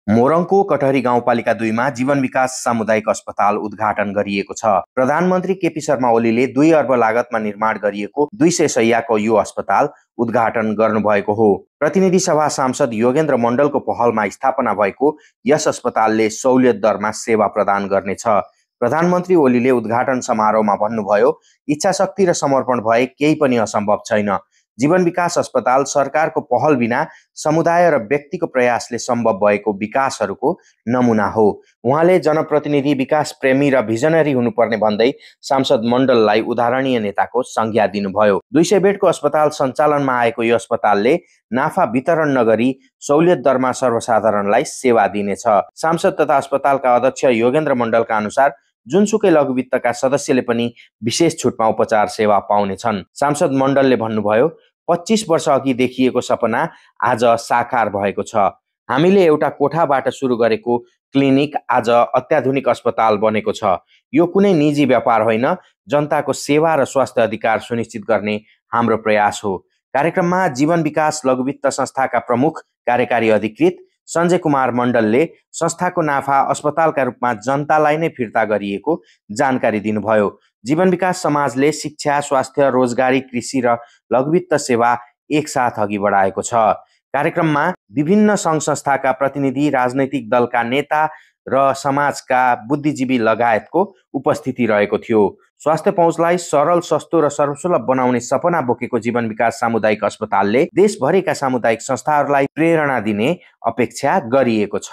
मोरङको कटहरी गाउँपालिका 2 मा जीवन विकास सामुदायिक अस्पताल उद्घाटन गरिएको छ। प्रधानमन्त्री केपी शर्मा ओलीले 2 अर्ब लागतमा निर्माण गरिएको 200 शैय्याको यो अस्पताल उद्घाटन गर्नुभएको हो। प्रतिनिधि सभा सांसद योगेन्द्र मण्डलको पहलमा स्थापना भएको यस अस्पतालले सहुलियत दरमा सेवा प्रदान गर्नेछ। प्रधानमन्त्री ओलीले उद्घाटन समारोहमा भन्नुभयो, इच्छाशक्ति र समर्पण भए केही पनि असम्भव छैन। जीवन विकास अस्पताल सरकारको पहल बिना समुदाय र व्यक्तिको प्रयासले सम्भव भएको विकासहरूको नमुना हो। उहाँले जनप्रतिनिधि विकास प्रेमी र भिजनरी हुनुपर्ने भन्दै सांसद मण्डललाई उदाहरणीय नेताको संज्ञा दिनुभयो। 200 बेडको अस्पताल सञ्चालनमा आएको यो अस्पतालले नाफा वितरण नगरी सहुलियत दरमा सर्वसाधारणलाई सेवा दिनेछ। सांसद तथा अस्पतालका अध्यक्ष योगेन्द्र मण्डलका अनुसार जुनसुकै लघुवित्तका सदस्यले पनि विशेष छुटमा उपचार सेवा पाउनेछन्। सांसद मण्डलले भन्नुभयो, 25 वर्ष अघि देखिएको सपना आज साकार भएको छ। हामीले एउटा कोठाबाट सुरु गरेको क्लिनिक आज अत्याधुनिक अस्पताल बनेको छ। यो कुनै निजी व्यापार होइन, जनताको सेवा र स्वास्थ्य अधिकार सुनिश्चित गर्ने हाम्रो प्रयास हो। कार्यक्रममा जीवन विकास लघुवित्त संस्थाका प्रमुख कार्यकारी अधिकृत सञ्जय कुमार मण्डलले संस्थाको नाफा अस्पतालका रूपमा जनतालाई नै फिर्ता गरिएको जानकारी दिनुभयो। जीवन विकास समाजले शिक्षा, स्वास्थ्य, रोजगारी, कृषि र लघुवित्त सेवा एकसाथ अघि बढाएको छ। कार्यक्रममा विभिन्न सङ्घ संस्थाका प्रतिनिधि, राजनैतिक दलका नेता र समाजका बुद्धिजीवी लगायतको उपस्थिति रहेको थियो। स्वास्थ्य पहुँचलाई सरल, सस्तो र सर्वसुलभ बनाउने सपना बोकेको जीवन विकास सामुदायिक अस्पतालले देशभरिका सामुदायिक संस्थाहरूलाई प्रेरणा दिने अपेक्षा गरिएको छ।